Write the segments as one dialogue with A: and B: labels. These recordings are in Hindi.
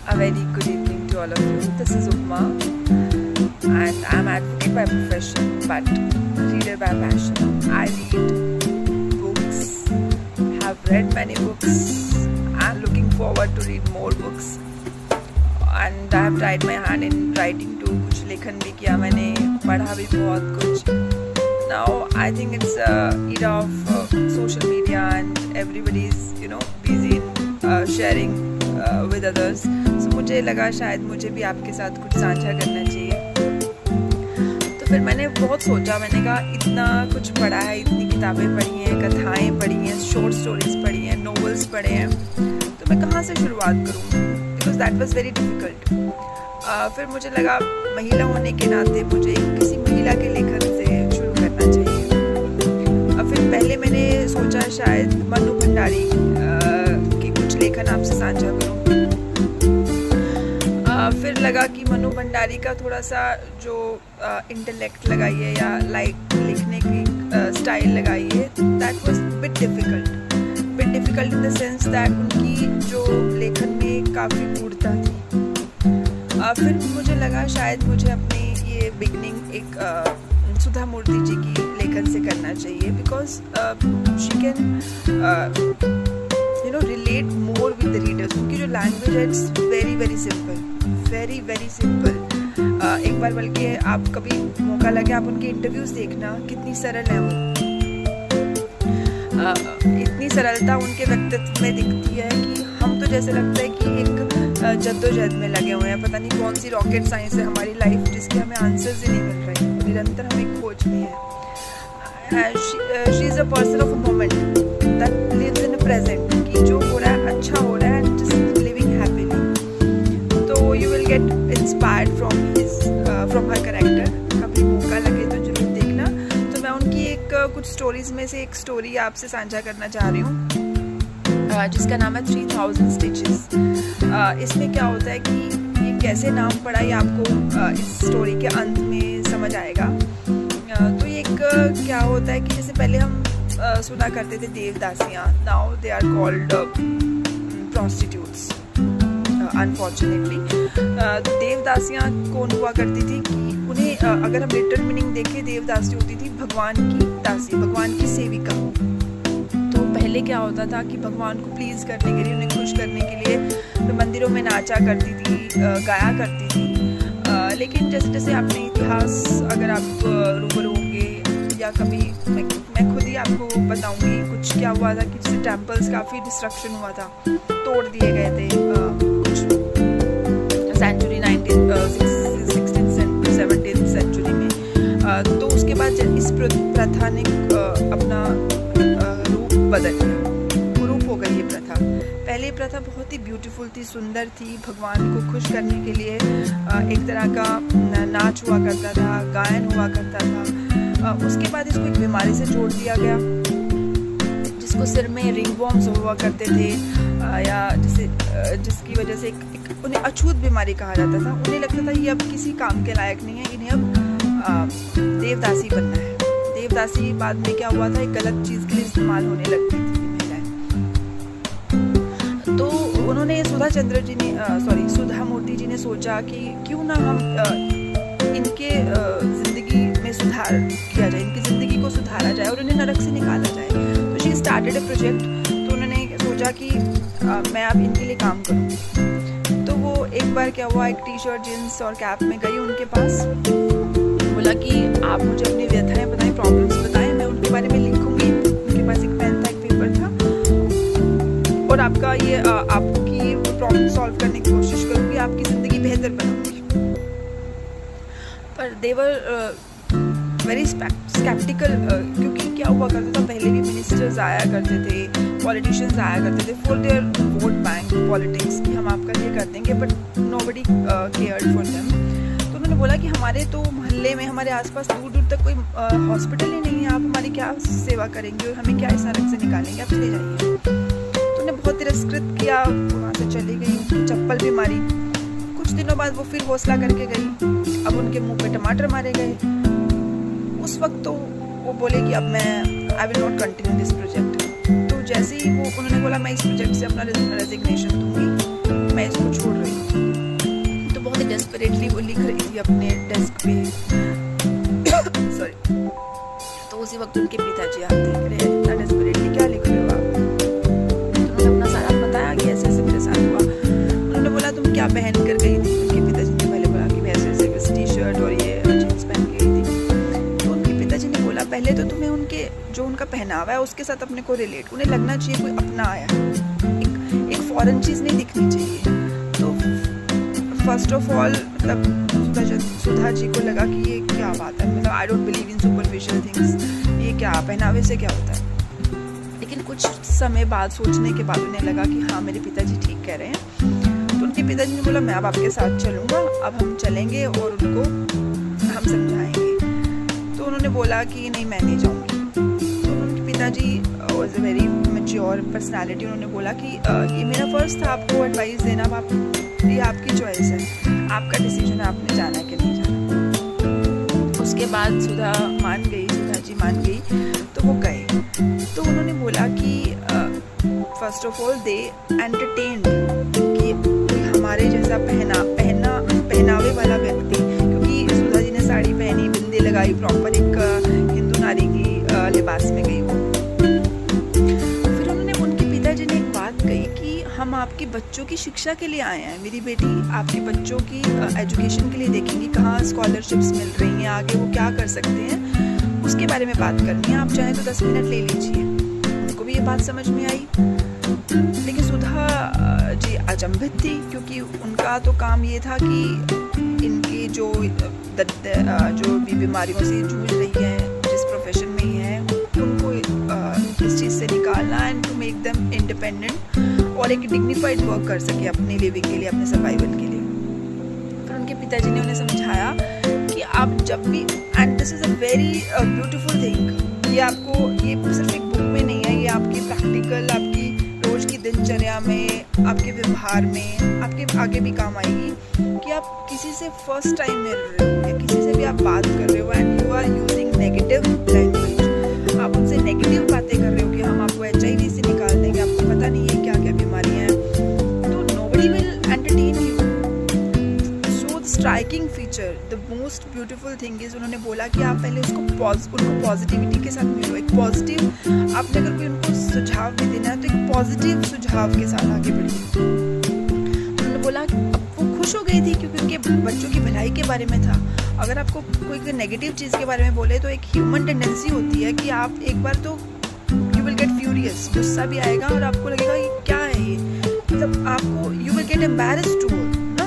A: A very good evening to all of you. This is Upma, and I'm advocate by profession but reader by passion. I read books, have read many books, and looking forward to read more books. And I have tried my hand in writing too. कुछ लेखन भी किया मैंने, पढ़ा भी बहुत कुछ. Now I think it's era of social media and everybody is busy in sharing with others. So मुझे लगा शायद मुझे भी आपके साथ कुछ साझा करना चाहिए. तो फिर मैंने बहुत सोचा, मैंने कहा इतना कुछ पढ़ा है, इतनी किताबें पढ़ी हैं, कथाएं पढ़ी हैं, शॉर्ट स्टोरीज पढ़ी हैं, नॉवेल्स पढ़े हैं, तो मैं कहाँ से शुरुआत करूँ, because that was very difficult. फिर मुझे लगा महिला होने के नाते मुझे किसी महिला के लेखन से शुरू करना चाहिए. फिर पहले मैंने सोचा शायद मनु भंडारी के कुछ लेखन आपसे साझा करूं. फिर लगा कि मनु भंडारी का थोड़ा सा जो इंटेलेक्ट लगाइए या लिखने की स्टाइल लगाइए, that was bit difficult in the sense that उनकी जो लेखन में काफ़ी गूढ़ता थी. फिर मुझे लगा शायद मुझे अपनी ये बिगनिंग एक सुधा मूर्ति जी की लेखन से करना चाहिए, because she can relate more with the readers. उनकी जो लैंग्वेज है इट्स वेरी सिंपल. एक बार बल्कि आप कभी मौका लगे आप उनके इंटरव्यूज देखना, कितनी सरल है वो. इतनी सरलता उनके व्यक्तित्व में दिखती है कि हम तो जैसे लगता है कि एक जद्दोजहद में लगे हुए हैं. पता नहीं कौन सी रॉकेट साइंस है हमारी लाइफ जिसके हमें आंसर्स ही नहीं मिल रहे, निरंतर हमें खोज में है. She is a person of a moment that lives in a present, कि जो हो रहा है अच्छा हो रहा है एंड जस्ट लिविंग हैप्पीली. तो you will get inspired from her character. कभी मौका लगे तो जरूर देखना. तो मैं उनकी कुछ स्टोरीज में से एक स्टोरी आपसे साझा करना चाह रही हूँ, जिसका नाम है 3000 स्टिचेस. इसमें क्या होता है कि ये कैसे नाम पड़ा ये आपको इस स्टोरी के अंत में समझ आएगा. तो ये क्या होता है कि जैसे पहले हम सुना करते थे देवदासियाँ, now they are called prostitutes unfortunately. देवदासियाँ कौन हुआ करती थी कि उन्हें अगर हम लिटरल मीनिंग देखें, देवदासी होती थी भगवान की दासी, भगवान की सेविका. तो पहले क्या होता था कि भगवान को प्लीज़ करने के लिए, उन्हें खुश करने के लिए तो मंदिरों में नाचा करती थी, गाया करती थी. लेकिन जैसे जैसे आपने इतिहास अगर आप रूबरू होंगे या कभी मैं खुद ही आपको बताऊंगी कुछ क्या हुआ था कि जैसे टेम्पल्स काफ़ी डिस्ट्रक्शन हुआ था, तोड़ दिए गए थे कुछ सेंचुरी 16th-17th सेंचुरी में. तो उसके बाद इस प्रथा ने अपना रूप बदल लिया, कुरूप हो गई ये प्रथा. पहले प्रथा बहुत ही ब्यूटीफुल थी, सुंदर थी, भगवान को खुश करने के लिए एक तरह का नाच हुआ करता था, गायन हुआ करता था. उसके बाद इसको एक बीमारी से जोड़ दिया गया, जिसको सिर में रिंगवॉर्म्स हुआ करते थे, या जिसकी वजह से उन्हें अछूत बीमारी कहा जाता था. उन्हें लगता था ये अब किसी काम के लायक नहीं है, इन्हें अब देवदासी बनना है. देवदासी बाद में क्या हुआ था, एक गलत चीज़ के लिए इस्तेमाल होने लगती थी महिलाएं. तो उन्होंने सुधा मूर्ति जी ने सोचा कि क्यों ना हम इनके ज़िंदगी में सुधार किया जाए, इनकी ज़िंदगी को सुधारा जाए और उन्हें नरक से निकाला जाए. तो शी स्टार्टेड अ प्रोजेक्ट. तो उन्होंने सोचा कि मैं अब इनके लिए काम करूँ. तो वो एक बार क्या हुआ, एक टी शर्ट जीन्स और कैप में गई उनके पास, बोला कि आप मुझे अपनी व्यथाएं बताएं, प्रॉब्लम्स बताएं, मैं उनके बारे में लिखूंगी. उनके पास एक पेन था, एक पेपर था, और आपका ये आपकी प्रॉब्लम सॉल्व करने की कोशिश करूंगी, आपकी ज़िंदगी बेहतर बनाऊंगी. पर देवर वेरी स्केप्टिकल, क्योंकि क्या हुआ करता था, पहले भी मिनिस्टर्स आया करते थे, पॉलिटिशियंस आया करते थे for their vote bank politics, कि हम आपका ये कर देंगे, but nobody cared for them. तो उन्होंने बोला कि हमारे तो मोहल्ले में, हमारे आसपास दूर दूर तक कोई हॉस्पिटल ही नहीं है, आप हमारी क्या सेवा करेंगे और हमें क्या इस नरक से निकालेंगे, आप चले जाइए. तो उन्हें बहुत तिरस्कृत किया, वहाँ से चली गई, उनकी चप्पल भी मारी. कुछ दिनों बाद वो फिर हौसला करके गई, अब उनके मुंह पे टमाटर मारे गए. उस वक्त तो वो बोले कि अब I will not continue this project. तो जैसे ही उन्होंने बोला मैं इस प्रोजेक्ट से अपना रेजिग्नेशन दूंगी, मैं इसको छोड़ रही हूँ. थी अपने डेस्क पे सॉरी। तो उसी वक्त उनके पिताजी आते हैं, कह रहे इतना डेस्परेटली क्या लिख रहे हो आप? तो उन्होंने अपना सारा बताया कि ऐसे ऐसे मेरे साथ हुआ। उन्होंने बोला तुम क्या पहन कर गई थी? उनके पिताजी ने पहले बोला कि मैं ऐसे ऐसे बस टी शर्ट और ये जीन्स पहन के गई थी। तो उनके पिताजी ने बोला पहले तो तुम्हें उनके जो उनका पहनावा है उसके साथ अपने को रिलेट, उन्हें लगना चाहिए कोई अपना आया, एक फॉरेन चीज़ नहीं दिखनी चाहिए। तो फर्स्ट ऑफ ऑल मतलब सुधा जी को लगा कि ये क्या बात है, मतलब I don't believe in superficial things, ये क्या पहनावे से क्या होता है। लेकिन कुछ समय बाद सोचने के बाद उन्हें लगा कि हाँ मेरे पिताजी ठीक कह रहे हैं। तो उनके पिताजी ने बोला मैं अब आपके साथ चलूँगा, अब हम चलेंगे और उनको हम समझाएंगे। तो उन्होंने बोला कि नहीं मैं नहीं जाऊँगी। तो उनके पिताजी was a very mature personality, उन्होंने बोला कि ये मेरा फर्ज था आपको एडवाइस देना, आप ये आपकी चॉइस है, आपका डिसीजन है, आपने जाना है कि नहीं जाना। उसके बाद सुधा जी मान गई, तो वो गए। तो उन्होंने बोला कि first of all they entertained कि कोई हमारे जैसा पहनावे वाला व्यक्ति, क्योंकि सुधा जी ने साड़ी पहनी, बिंदी लगाई, प्रॉपर एक हिंदू नारी की लिबास में गई वो। फिर उन्होंने उनके पिताजी ने एक बात कही कि हम आपके बच्चों की शिक्षा के लिए आए हैं, मेरी बेटी आपके बच्चों की एजुकेशन के लिए देखेंगी कहाँ स्कॉलरशिप्स मिल रही हैं, आगे वो क्या कर सकते हैं, उसके बारे में बात करनी है, आप चाहें तो 10 मिनट ले लीजिए। उनको भी ये बात समझ में आई, लेकिन सुधा जी अचंभित थी, क्योंकि उनका तो काम ये था कि इनकी जो भी बीमारियों से जूझ रही है, जिस प्रोफेशन में ही है, उनको इस चीज़ से निकालना and to make them independent और एक डिग्निफाइड वर्क कर सके अपने लिविंग के लिए, अपने सर्वाइवल के लिए। फिर उनके पिताजी ने उन्हें समझाया कि आप जब भी, and this is a very beautiful thing, ये आपको ये सिर्फ एक बुक में नहीं है, ये आपकी प्रैक्टिकल, आपकी रोज़ की दिनचर्या में, आपके व्यवहार में, आपके आगे भी काम आएगी कि आप किसी से फर्स्ट टाइम मिल रहे हो या किसी से भी आप बात कर रहे हो and you are using negative language, आप उनसे नेगेटिव बातें कर रहे हो कि हम आपको HIV से निकाल देंगे, आपको पता नहीं है क्या क्या बीमारियाँ हैं, तो nobody will entertain you. So the striking feature, the most beautiful thing is, उन्होंने बोला कि आप पहले उनको पॉजिटिविटी के साथ मिलो, एक पॉजिटिव, आपने अगर कोई उनको सुझाव भी देना है तो एक पॉजिटिव सुझाव के साथ आगे बढ़िए। उन्होंने बोला कि अब वो खुश हो गई थी क्योंकि उनके बच्चों की भलाई के बारे में था। अगर आपको कोई नेगेटिव चीज़ के बारे में बोले तो एक ह्यूमन टेंडेंसी होती है कि आप एक बार तो यू विल गेट फ्यूरियस, गुस्सा भी आएगा और आपको लगेगा ये क्या है, ये मतलब आपको you will get embarrassed too ना,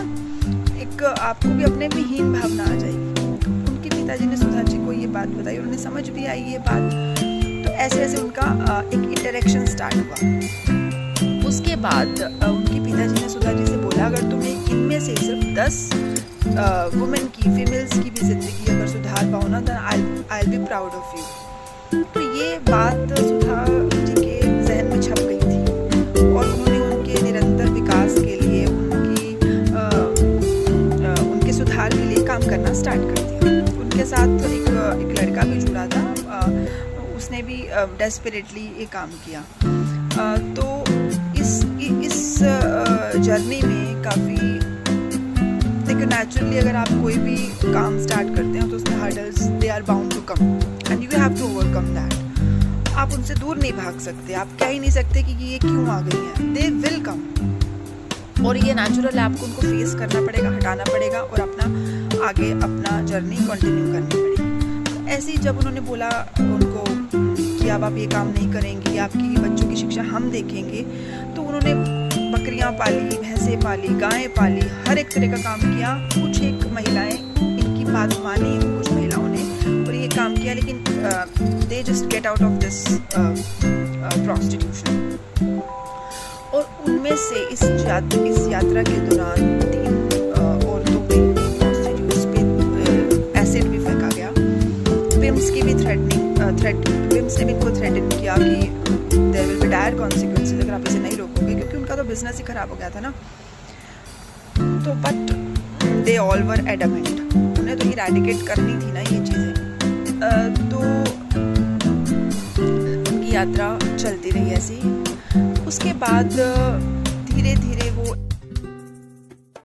A: एक आपको भी अपने में हीन भावना आ जाएगी। उनके पिताजी ने सुधा जी को ये बात बताई, उन्हें समझ भी आई ये बात। तो ऐसे ऐसे उनका एक इंटरेक्शन स्टार्ट हुआ। उसके बाद उनके पिताजी ने सुधा जी से बोला अगर तुम्हें इनमें से सिर्फ 10 वुमेन की, फीमेल्स की भी ज़िंदगी अगर सुधार पाओ ना, then I will be proud of you. तो ये बात सुधा जी के जहन में छप गई थी और उन्होंने उनके निरंतर विकास के लिए, उनके सुधार के लिए काम करना स्टार्ट कर दिया। उनके साथ एक लड़का भी जुड़ा था, उसने भी डेस्परेटली ये काम किया। तो इस जर्नी में काफ़ी देखो, नेचुरली अगर आप कोई भी काम स्टार्ट करते हैं तो उसमें hurdles they are bound to come and you have to overcome that. आप उनसे दूर नहीं भाग सकते, आप कह ही नहीं सकते कि ये क्यों आ गई हैं, दे विल कम और ये नेचुरल है, आपको उनको फेस करना पड़ेगा, हटाना पड़ेगा और अपना जर्नी कंटिन्यू करनी पड़ेगी। ऐसे ही जब उन्होंने बोला उनको कि अब आप ये काम नहीं करेंगी, आपकी बच्चों की शिक्षा हम देखेंगे, तो उन्होंने बकरियां पाली, भैंसें पाली, गायें पाली, हर एक तरह का काम किया। कुछ एक महिलाएं इनकी बात मानी, कुछ महिलाओं ने और ये काम किया, लेकिन they just get out of this prostitution. और उनमें से इस यात्रा के दौरान 3 औरतों पे, प्रोस्टिट्यूट्स पे एसिड भी फेंका गया। पिम्स की भी पिम्स ने भी इनको थ्रेटन किया कि there will be dire consequences अगर आप इसे नहीं रोकोगे, क्योंकि उनका तो बिजनेस ही खराब हो गया था ना। तो but they all were adamant, उन्हें तो इरेडिकेट करनी थी ना ये चीज़ें। तो उनकी यात्रा चलती रही ऐसी। उसके बाद धीरे धीरे वो